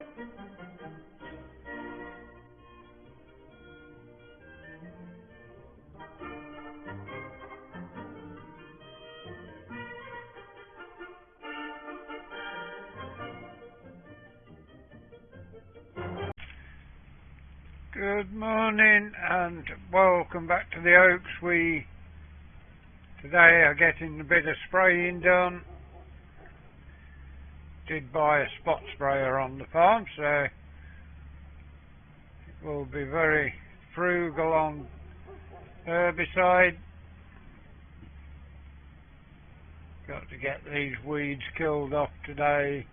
Good morning and welcome back to the Oaks. Today are getting a bit of spraying done. Did buy a spot sprayer on the farm, so it will be very frugal on herbicide. Got to get these weeds killed off today,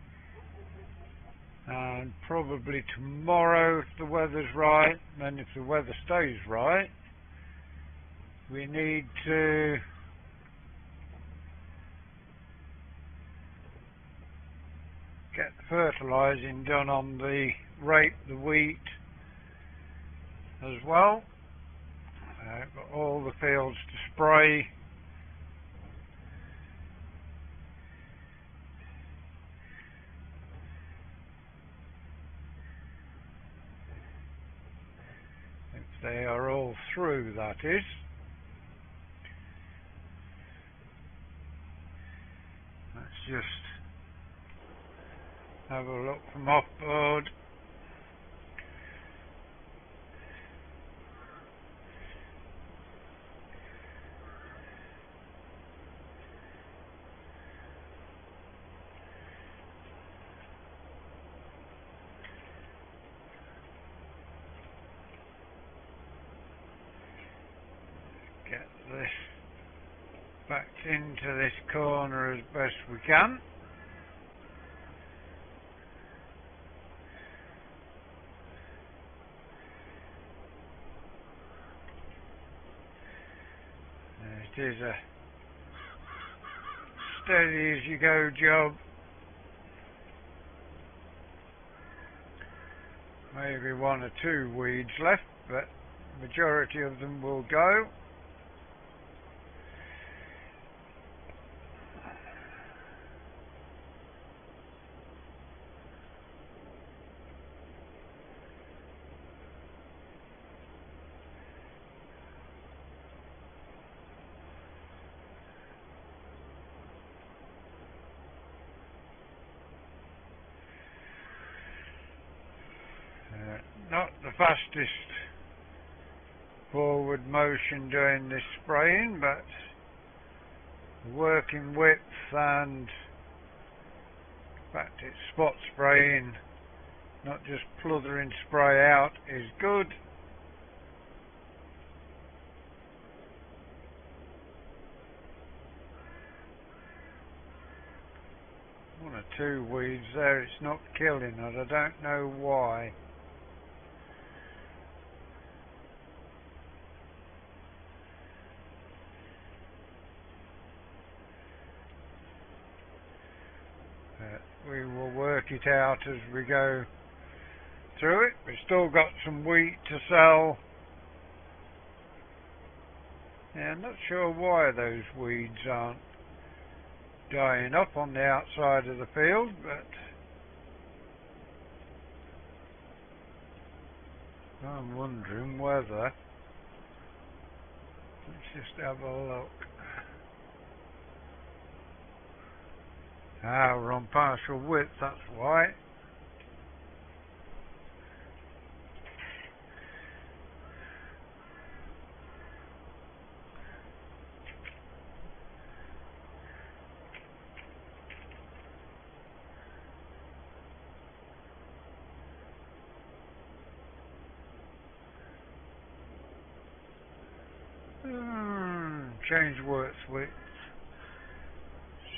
and probably tomorrow if the weather's right. Then if the weather stays right, we need to get the fertilising done on the the wheat as well. Got all the fields to spray. If they are all through, that is. Let's just have a look from off board. Get this back into this corner as best we can. It is a steady as you go job. Maybe one or two weeds left, but the majority of them will go. Not the fastest forward motion doing this spraying, but working width and in fact it's spot spraying, not just pluthering spray out, is good. One or two weeds there, it's not killing it, I don't know why. We will work it out as we go through it. We've still got some wheat to sell. Yeah, I'm not sure why those weeds aren't dying up on the outside of the field, but I'm wondering whether. Let's just have a look. Ah, we're on partial width, that's why. Change works with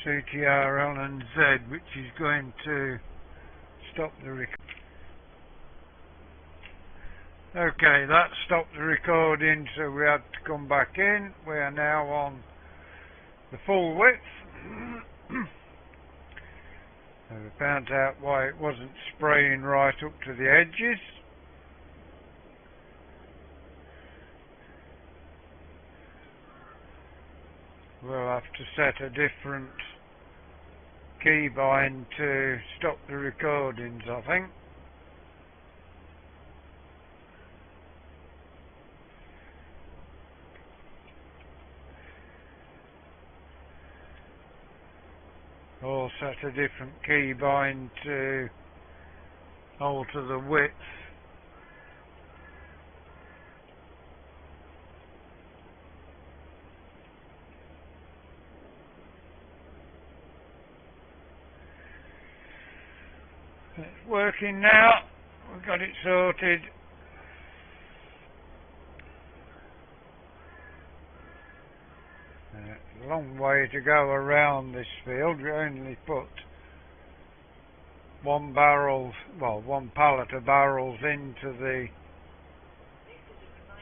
CTR L and Z, which is going to stop the recording. Okay, that stopped the recording, so we had to come back in. We are now on the full width. So we found out why it wasn't spraying right up to the edges. We'll have to set a different keybind to stop the recordings, I think. or set a different keybind to alter the width. It's working now. We've got it sorted. It's a long way to go around this field. We only put one pallet of barrels into the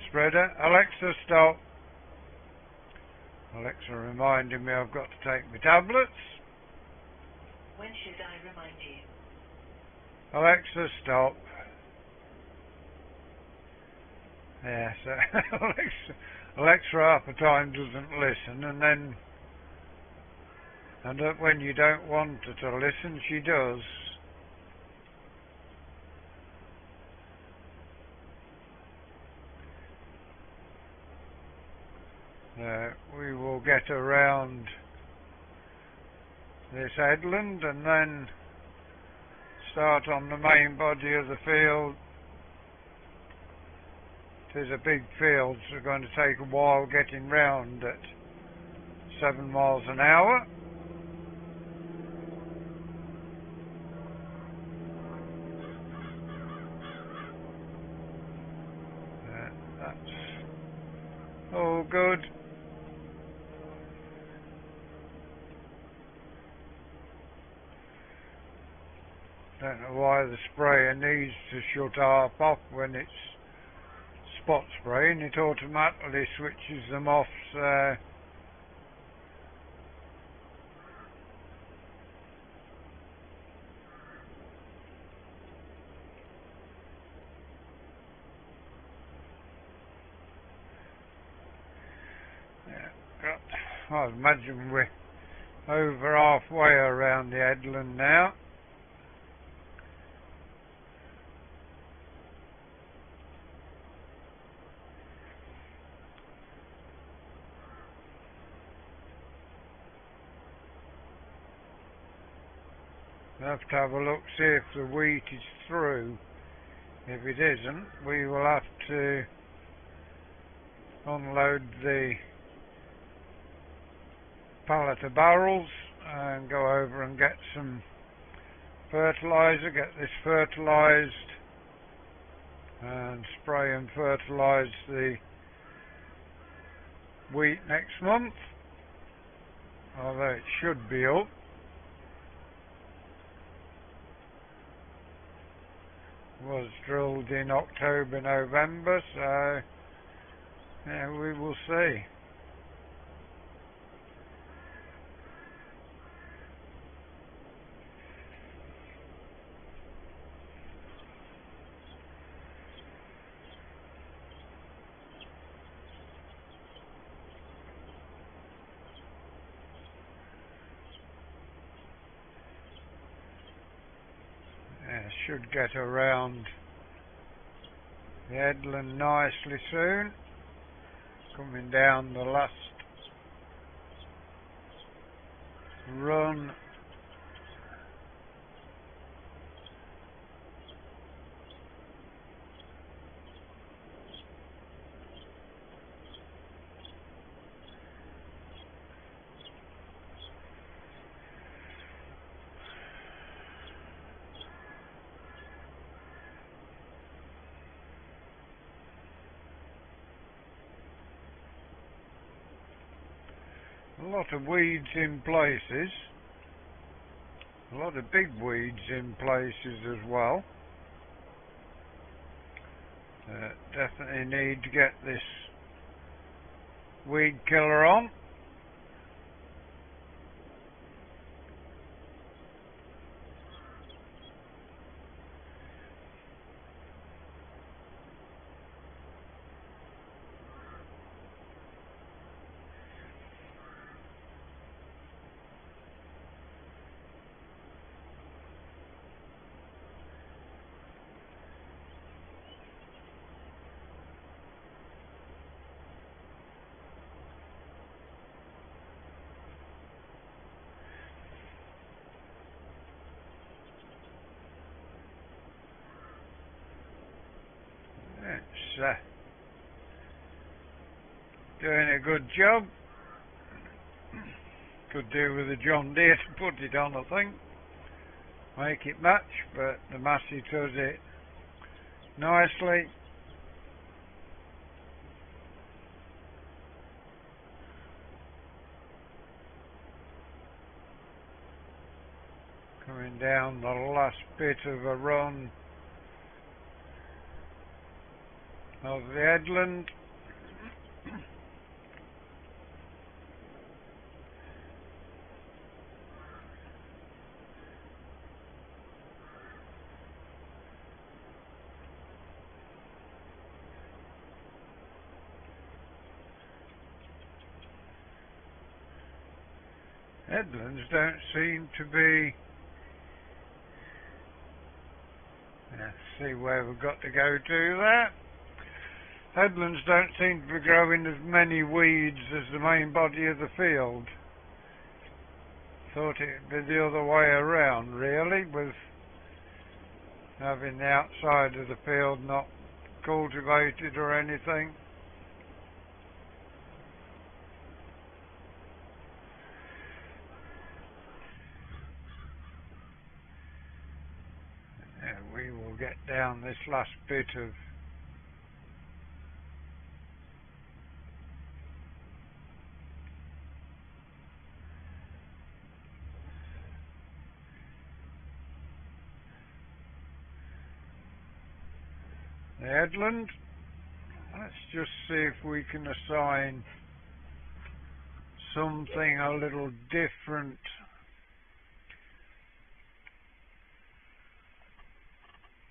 spreader. Alexa, stop. Alexa reminding me I've got to take my tablets. When should I remind you? Alexa, stop. Yeah, so Alexa half the time doesn't listen, and when you don't want her to listen, she does. We will get around this headland and then start on the main body of the field. It is a big field, so it's going to take a while getting round at 7 miles an hour. That's all good. Don't know why the sprayer needs to shut half off when it's spot spraying. It automatically switches them off, so I imagine we're over halfway around the headland now. We'll have to have a look, see if the wheat is through. If it isn't, we will have to unload the pallet of barrels and go over and get some fertiliser, get this fertilised and spray and fertilise the wheat next month, although it should be up. Was drilled in October, November, so yeah, we will see. Should get around the headland nicely soon. Coming down the last run. A lot of weeds in places, a lot of big weeds in places as well. Definitely need to get this weed killer on. doing a good job. Could do with a John Deere to put it on, I think. Make it match, but the Massey does it nicely. Coming down the last bit of a run of the headland. Headlands don't seem to be... Let's see where we've got to go to there. Headlands don't seem to be growing as many weeds as the main body of the field. Thought it'd be the other way around, really, with having the outside of the field not cultivated or anything. We will get down this last bit of the headland. Let's just see if we can assign something a little different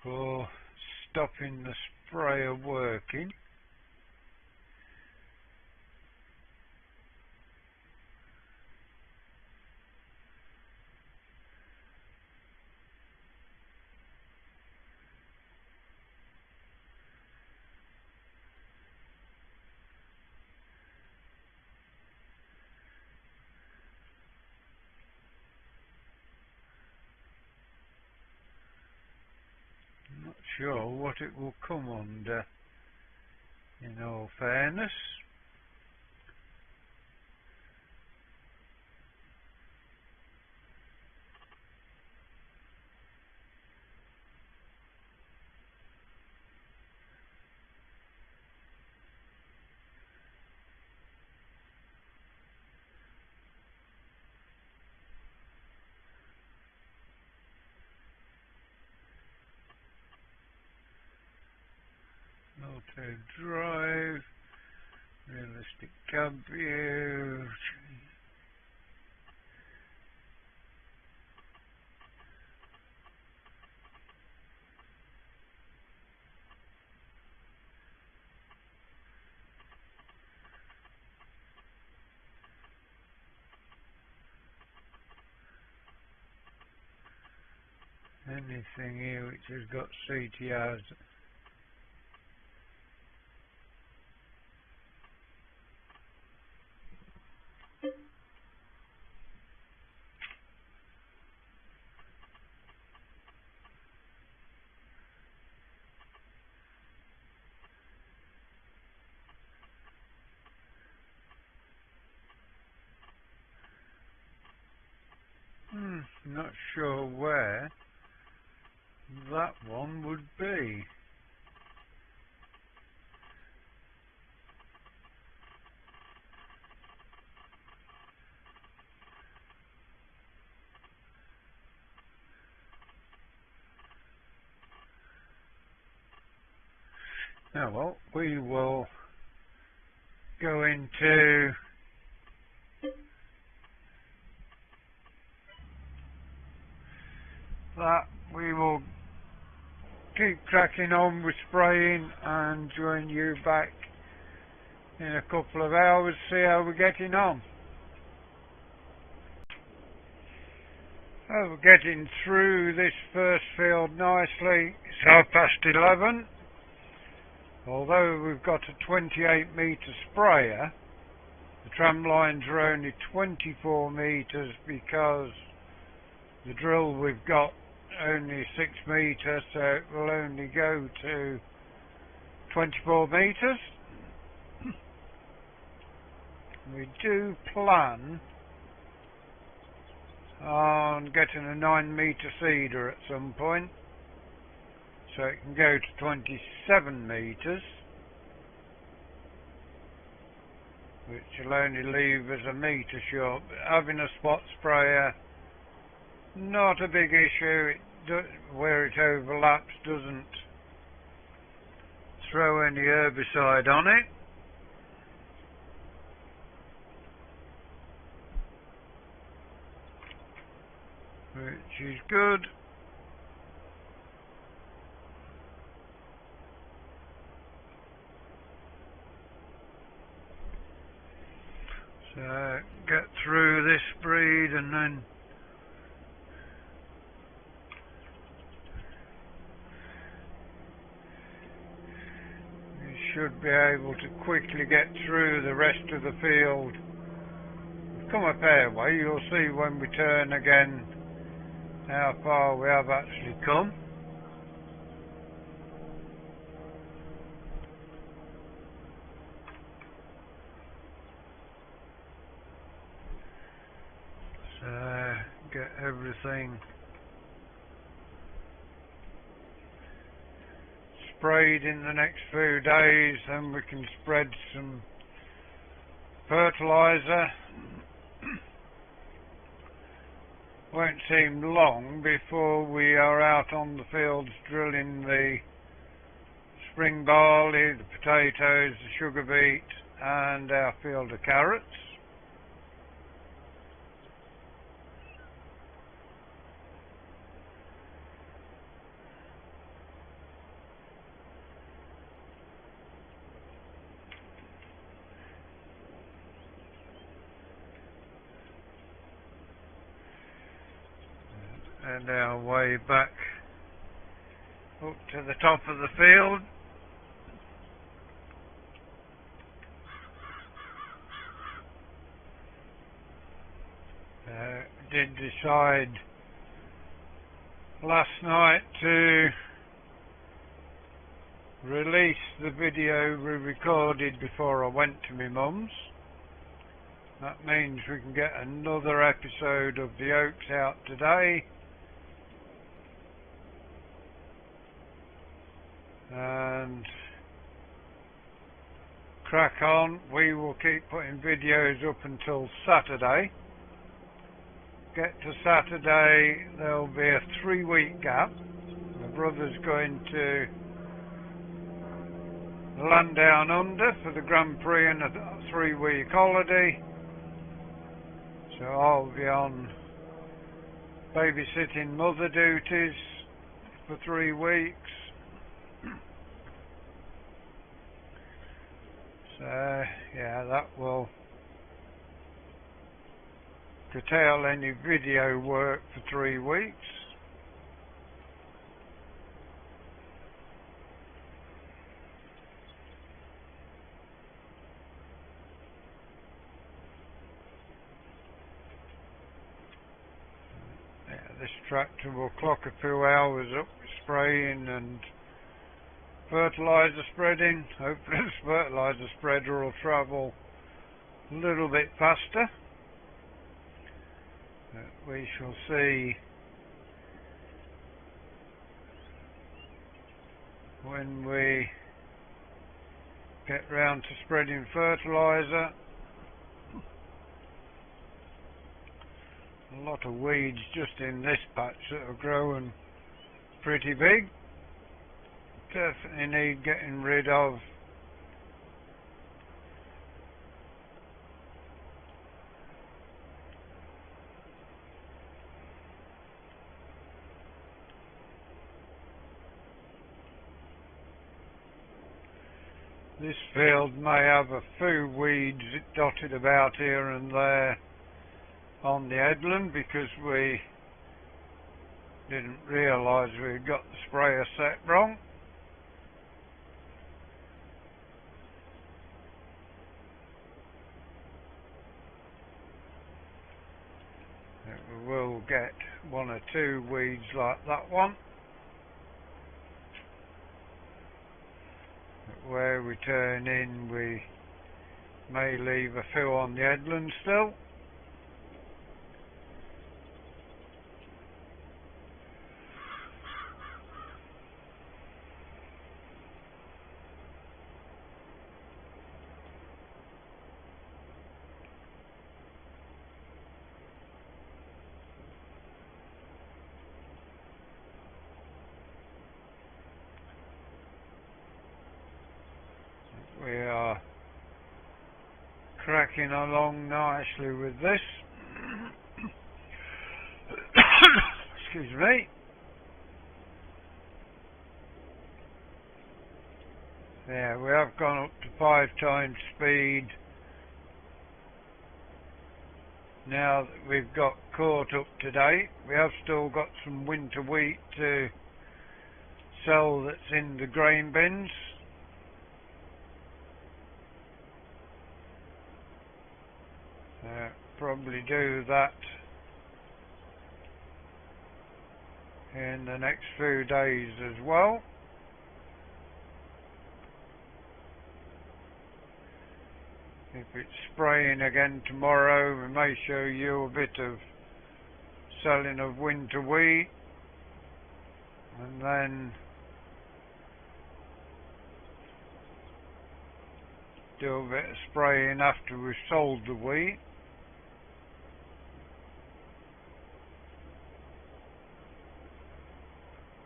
for stopping the sprayer working. Not sure what it will come under, in all fairness. Auto drive, realistic cab view. Anything here which has got CTRs. Not sure where that one would be. Now, well, we will go into that. We will keep cracking on with spraying and join you back in a couple of hours, see how we're getting on. We're getting through this first field nicely. It's 11:30. Although we've got a 28 metre sprayer, the tram lines are only 24 metres because the drill we've got only 6 metres, so it will only go to 24 metres. We do plan on getting a 9 metre seeder at some point, so it can go to 27 metres, which will only leave us a metre short. But having a spot sprayer, not a big issue. Where it overlaps doesn't throw any herbicide on it. Which is good. So get through this breed and then you should be able to quickly get through the rest of the field. We've come a fair way. You'll see when we turn again how far we have actually come. So get everything sprayed in the next few days, then we can spread some fertiliser. Won't seem long before we are out on the fields drilling the spring barley, the potatoes, the sugar beet and our field of carrots. And our way back up to the top of the field. Did decide last night to release the video we recorded before I went to my mum's. That means we can get another episode of the Oaks out today. And crack on. We will keep putting videos up until Saturday. Get to Saturday, there'll be a 3-week gap. My brother's going to land down under for the Grand Prix and a 3-week holiday. So I'll be on babysitting mother duties for 3 weeks. So yeah, that will curtail any video work for 3 weeks. Yeah, this tractor will clock a few hours up spraying and fertiliser spreading. Hopefully this fertiliser spreader will travel a little bit faster. We shall see when we get round to spreading fertiliser. A lot of weeds just in this patch that are growing pretty big. Definitely need getting rid of. This field may have a few weeds dotted about here and there on the headland because we didn't realise we'd got the sprayer set wrong. We will get 1 or 2 weeds like that one. where we turn in we may leave a fill on the headland still. We are cracking along nicely with this. Excuse me. Yeah, we have gone up to 5 times speed now that we've got caught up to date. We have still got some winter wheat to sell that's in the grain bins. Probably do that in the next few days as well. If it's spraying again tomorrow, we may show you a bit of selling of winter wheat, and then do a bit of spraying after we've sold the wheat.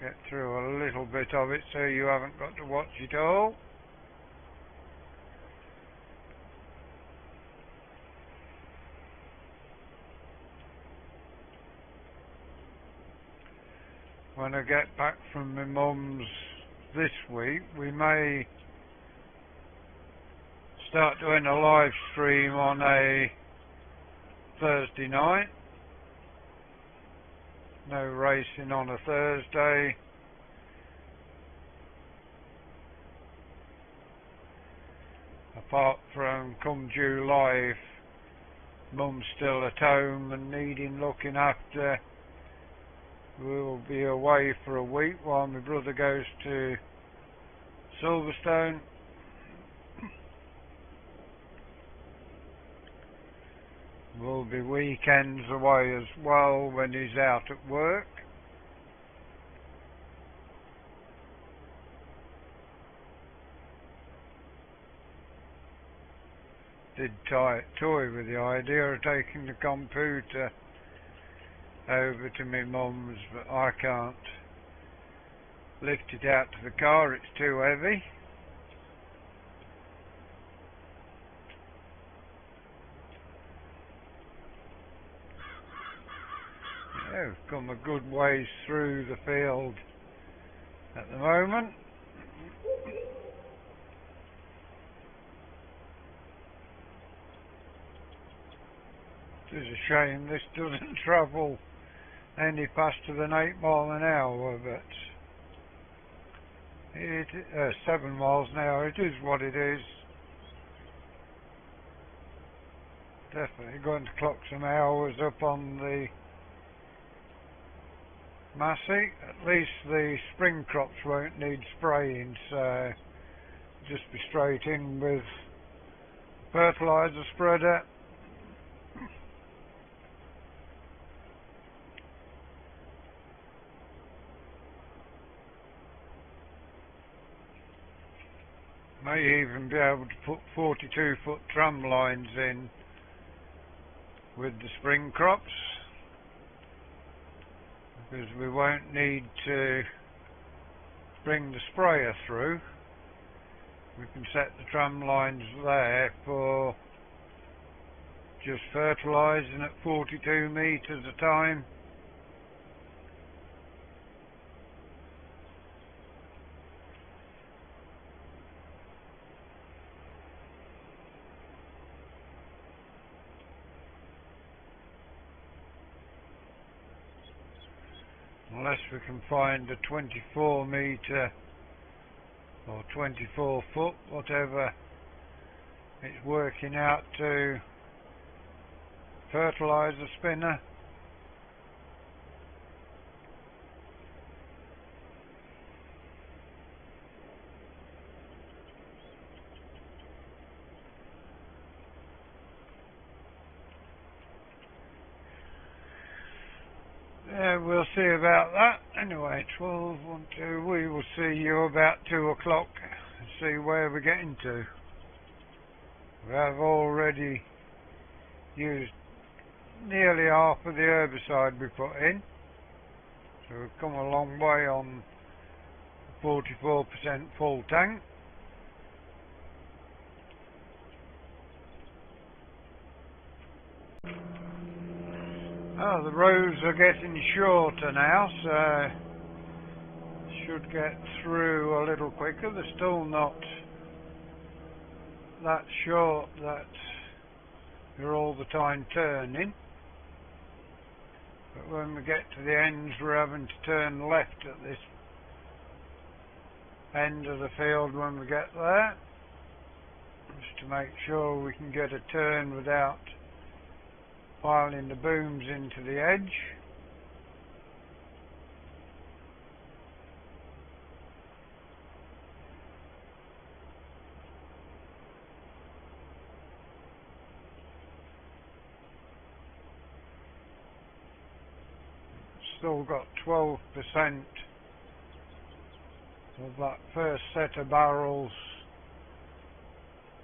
Get through a little bit of it so you haven't got to watch it all. When I get back from my mum's this week, we may start doing a live stream on a Thursday night. No racing on a Thursday. Apart from come July, if Mum's still at home and needing looking after, we'll be away for a week while my brother goes to Silverstone. Will be weekends away as well when he's out at work. Did toy with the idea of taking the computer over to my mum's, but I can't lift it out to the car, it's too heavy. We've come a good ways through the field at the moment. It is a shame this doesn't travel any faster than 8 miles an hour, but 7 miles an hour, it is what it is. Definitely going to clock some hours up on the Massey. At least the spring crops won't need spraying, so just be straight in with fertiliser spreader. May even be able to put 42-foot tram lines in with the spring crops, because we won't need to bring the sprayer through. We can set the tram lines there for just fertilising at 42 metres a time. Unless we can find a 24 metre or 24 foot, whatever it's working out to, fertiliser spinner. So we'll see about that. Anyway, 12, 1, 2, we will see you about 2 o'clock and see where we're getting to. We have already used nearly half of the herbicide we put in. So we've come a long way on 44% full tank. Oh, the rows are getting shorter now, so should get through a little quicker. They're still not that short that you're all the time turning. But when we get to the ends, we're having to turn left at this end of the field when we get there, just to make sure we can get a turn without piling the booms into the edge. Still got 12% of that first set of barrels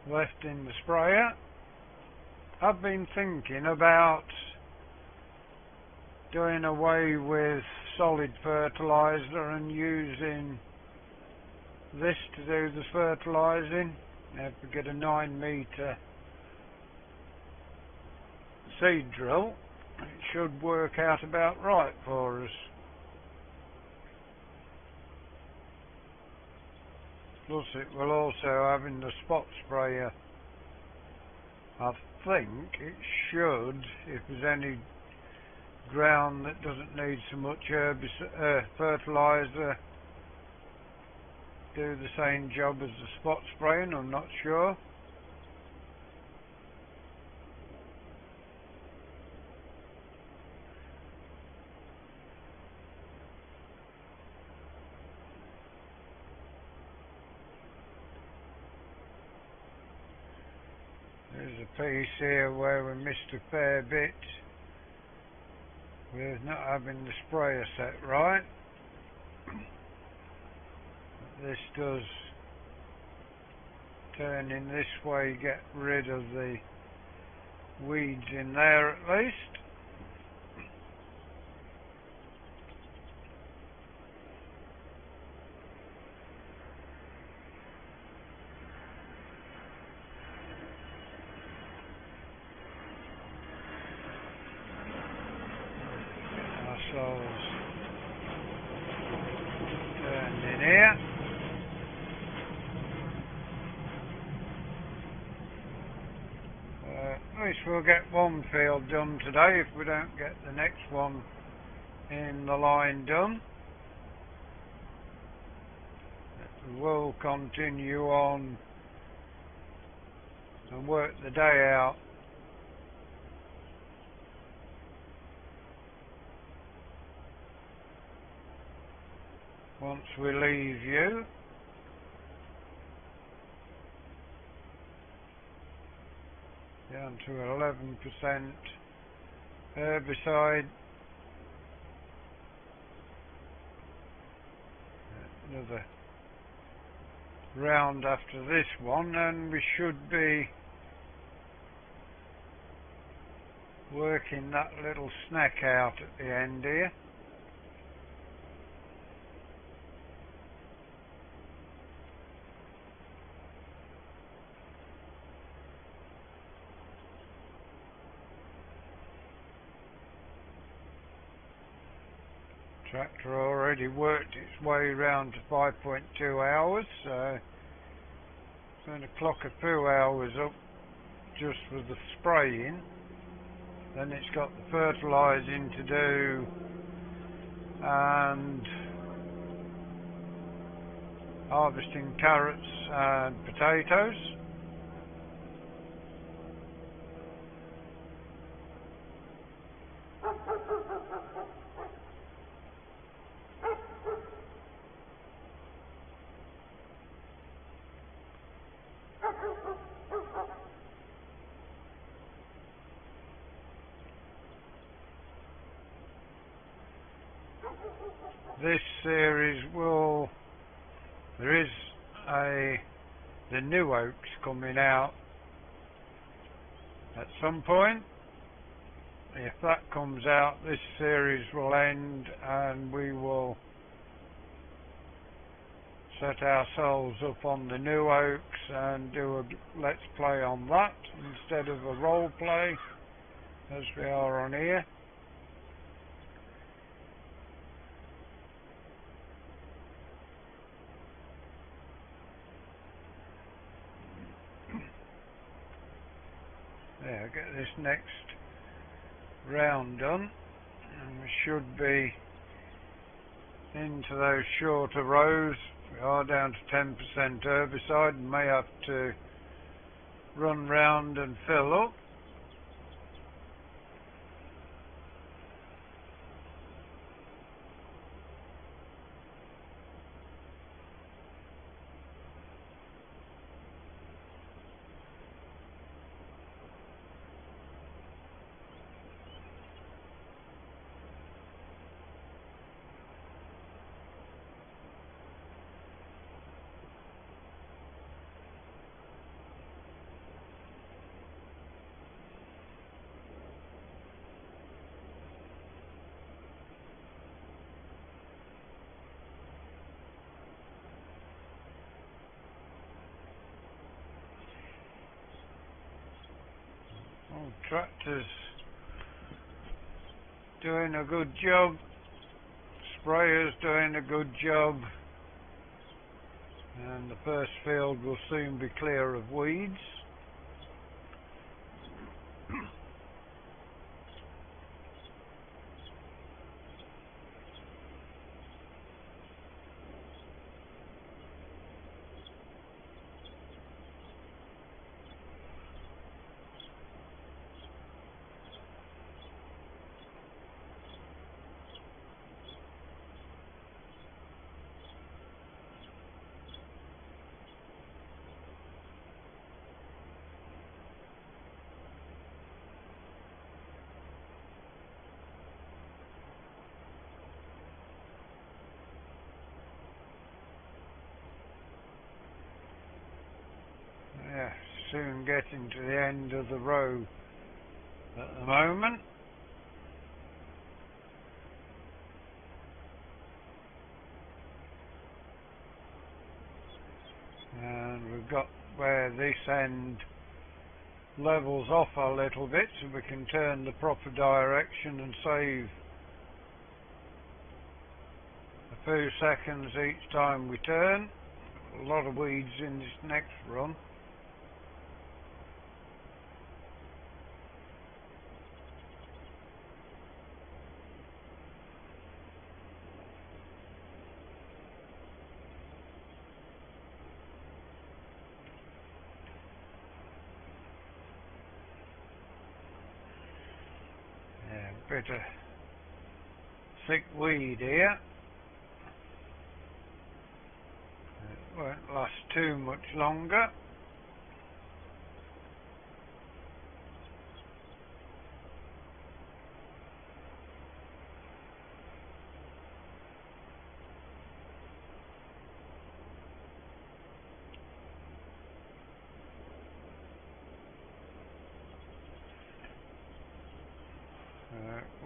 left in the sprayer. I've been thinking about doing away with solid fertiliser and using this to do the fertilising. Now if we get a 9-metre seed drill, it should work out about right for us. Plus it will also have in the spot sprayer. I think it should, if there's any ground that doesn't need so much fertiliser, do the same job as the spot spraying. I'm not sure. There's a piece here where we missed a fair bit with not having the sprayer set right. This does, turning this way, get rid of the weeds in there at least. Ourselves turned in here. At least we'll get one field done today if we don't get the next one in the line done. We will continue on and work the day out. Once we leave you. Down to 11% herbicide. Another round after this one and we should be working that little snack out at the end here. Tractor already worked its way round to 5.2 hours, so it's going to clock a few hours up just with the spraying. Then it's got the fertilising to do and harvesting carrots and potatoes. this series there is the new oaks coming out at some point. If that comes out, this series will end and we will set ourselves up on the new oaks and do a let's play on that instead of a role play as we are on here. There, get this next round done and we should be into those shorter rows. We are down to 10% herbicide and may have to run round and fill up. Oh, tractor's doing a good job, sprayer's doing a good job, and the first field will soon be clear of weeds. Yeah, soon getting to the end of the row at the moment. And we've got where this end levels off a little bit so we can turn the proper direction and save a few seconds each time we turn. A lot of weeds in this next run. Yeah, bit of thick weed here. It won't last too much longer.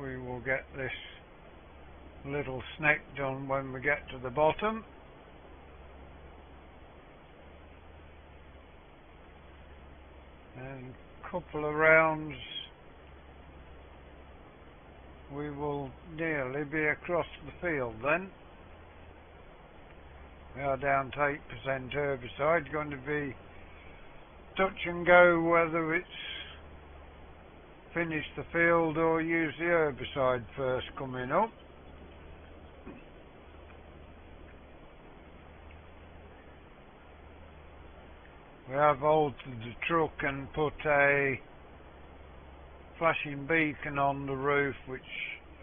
We will get this little snake done when we get to the bottom. And a couple of rounds we will nearly be across the field then. We are down to 8% herbicide, going to be touch and go whether it's finish the field or use the herbicide first coming up. We have altered the truck and put a flashing beacon on the roof which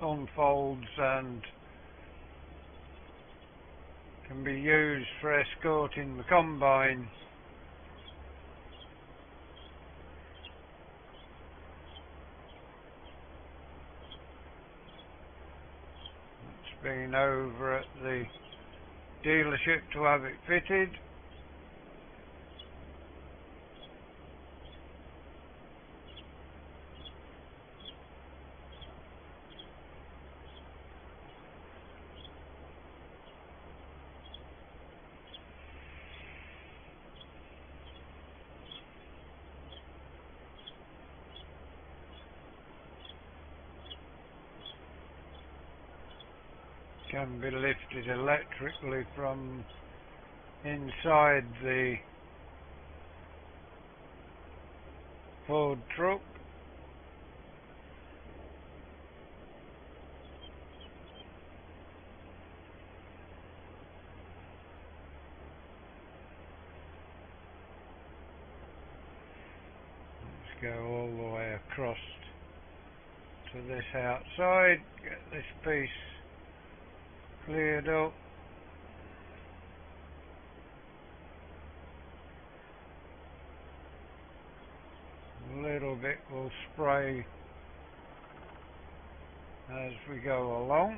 unfolds and can be used for escorting the combine. It's been over at the dealership to have it fitted. Can be lifted electrically from inside the Ford truck. Let's go all the way across to this outside, get this piece cleared up. A little bit will spray as we go along.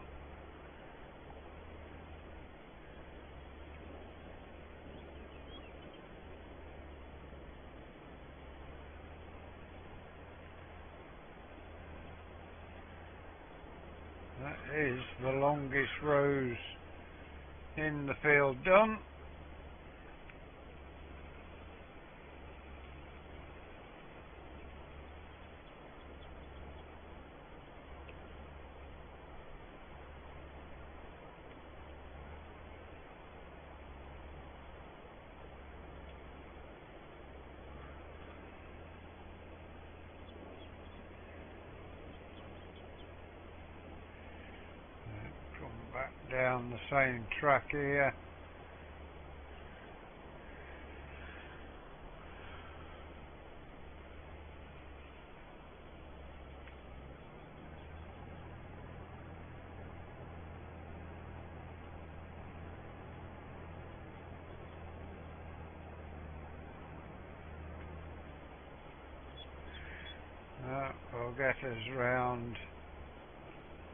That is the longest rows in the field done. Back down the same track here. Will get us round,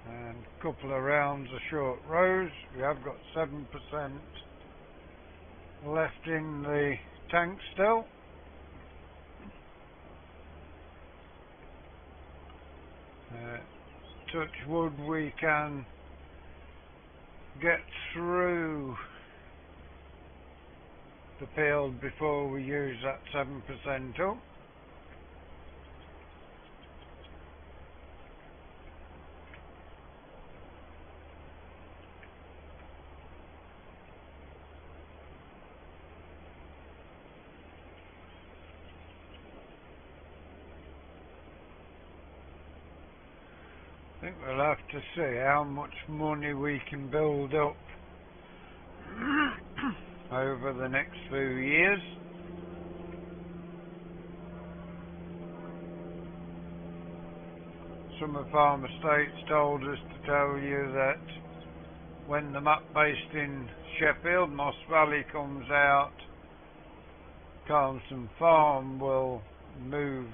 and a couple of rounds of short rows. We have got 7% left in the tank still. Touch wood, we can get through the field before we use that 7% up. I think we'll have to see how much money we can build up over the next few years. Some of Farmer States told us to tell you that when the map based in Sheffield, Moss Valley, comes out, Carlton Farm will move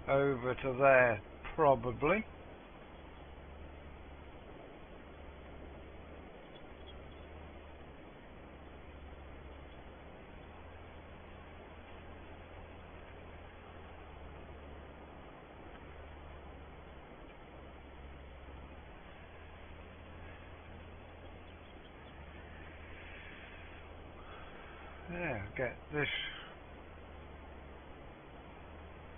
over to there, probably. Yeah, get this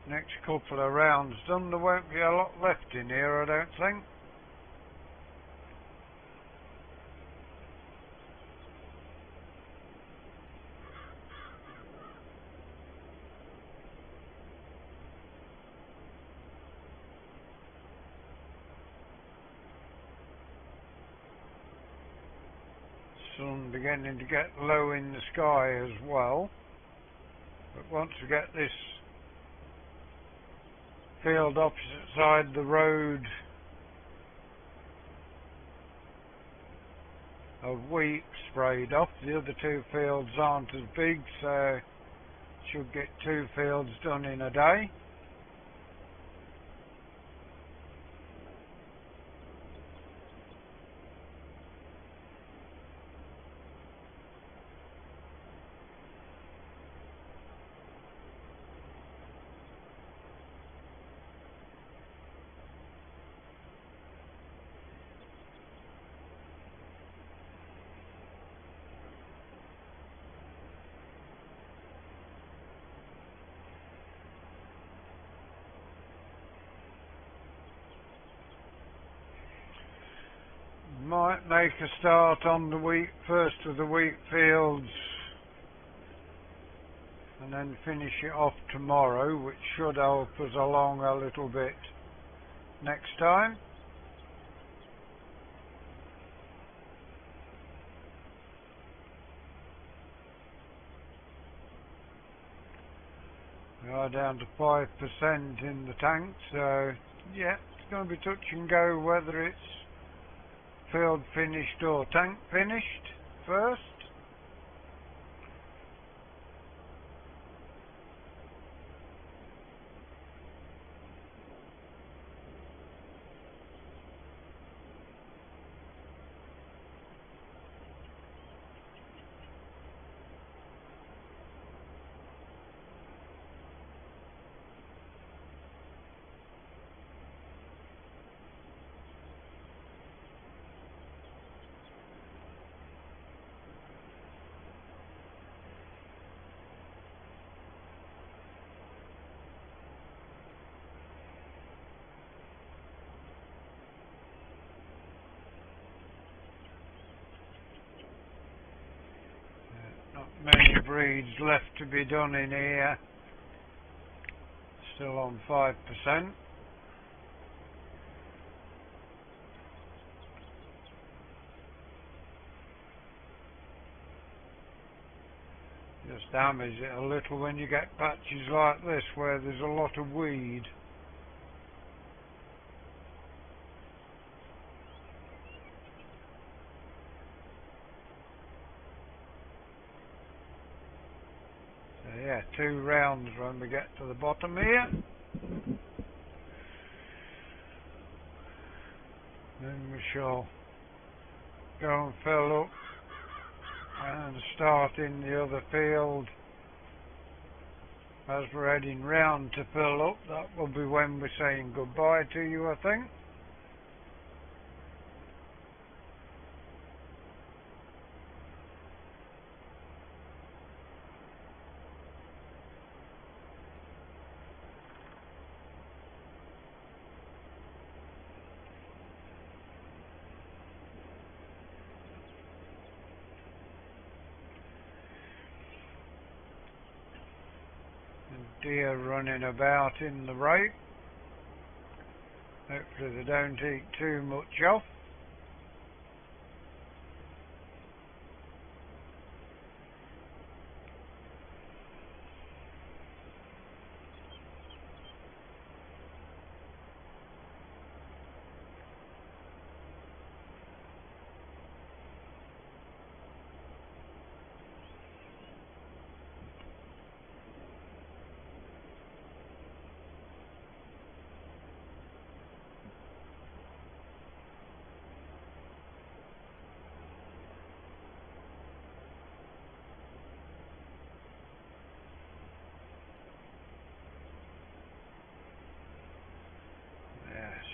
next couple of rounds done. There won't be a lot left in here, I don't think. Sun beginning to get low in the sky as well, but once we get this field opposite side the road of wheat sprayed off, the other two fields aren't as big, so should get 2 fields done in a day. Might make a start on the first of the wheat fields and then finish it off tomorrow, which should help us along a little bit next time. We are down to 5% in the tank, so yeah, it's going to be touch and go whether it's field finished or tank finished first. Not many breeds left to be done in here. Still on 5%. Just damage it a little when you get patches like this where there's a lot of weed. So yeah, 2 rounds when we get to the bottom here. Then we shall go and fill up and start in the other field as we're heading round to fill up. That will be when we're saying goodbye to you, I think. Deer running about in the rape. Hopefully they don't eat too much off.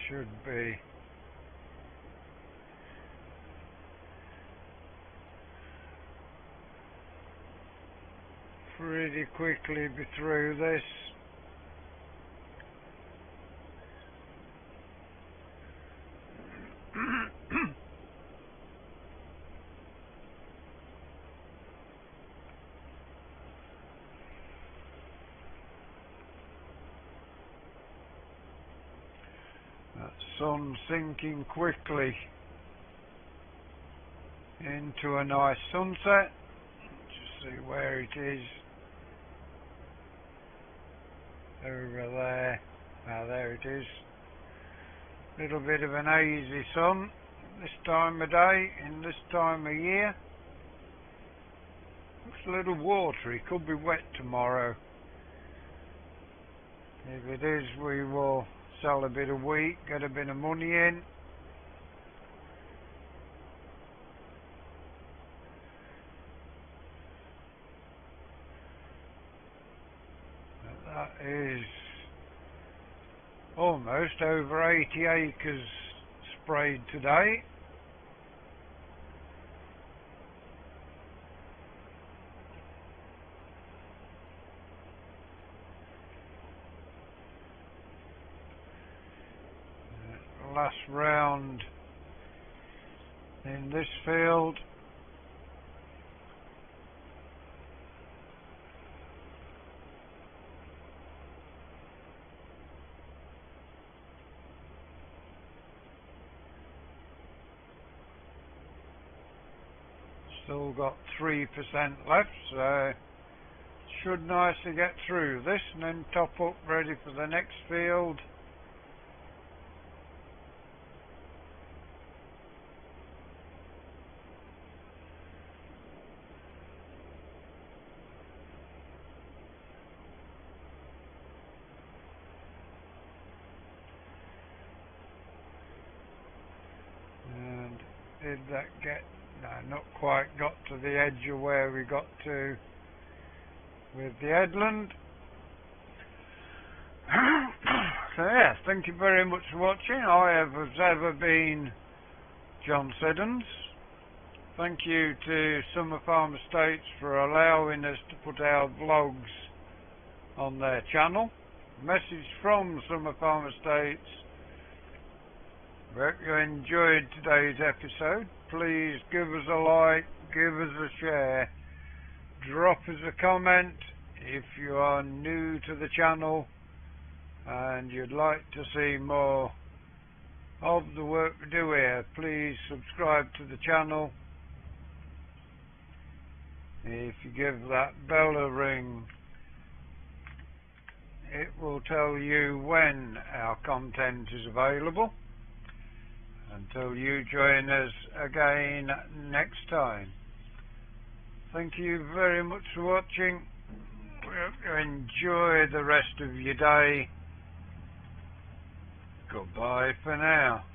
Should be pretty quickly be through this. That sun sinking quickly into a nice sunset. Just see where it is. Over there. Ah, there it is. Little bit of an hazy sun this time of day, in this time of year. Looks a little watery, could be wet tomorrow. If it is, we will sell a bit of wheat, get a bit of money in. That is almost over 80 acres sprayed today. Last round in this field. Still got 3% left, so should nicely get through this and then top up ready for the next field. And did that get, no, not quite got to the edge of where we got to with the headland. So yeah, thank you very much for watching. I have as ever been John Siddons. Thank you to Summer Farm Estates for allowing us to put our vlogs on their channel. Message from Summer Farm Estates. Hope you enjoyed today's episode. Please give us a like, give us a share, drop us a comment if you are new to the channel and you'd like to see more of the work we do here. Please subscribe to the channel. If you give that bell a ring, it will tell you when our content is available. Until you join us again next time. Thank you very much for watching. We hope you enjoy the rest of your day. Goodbye for now.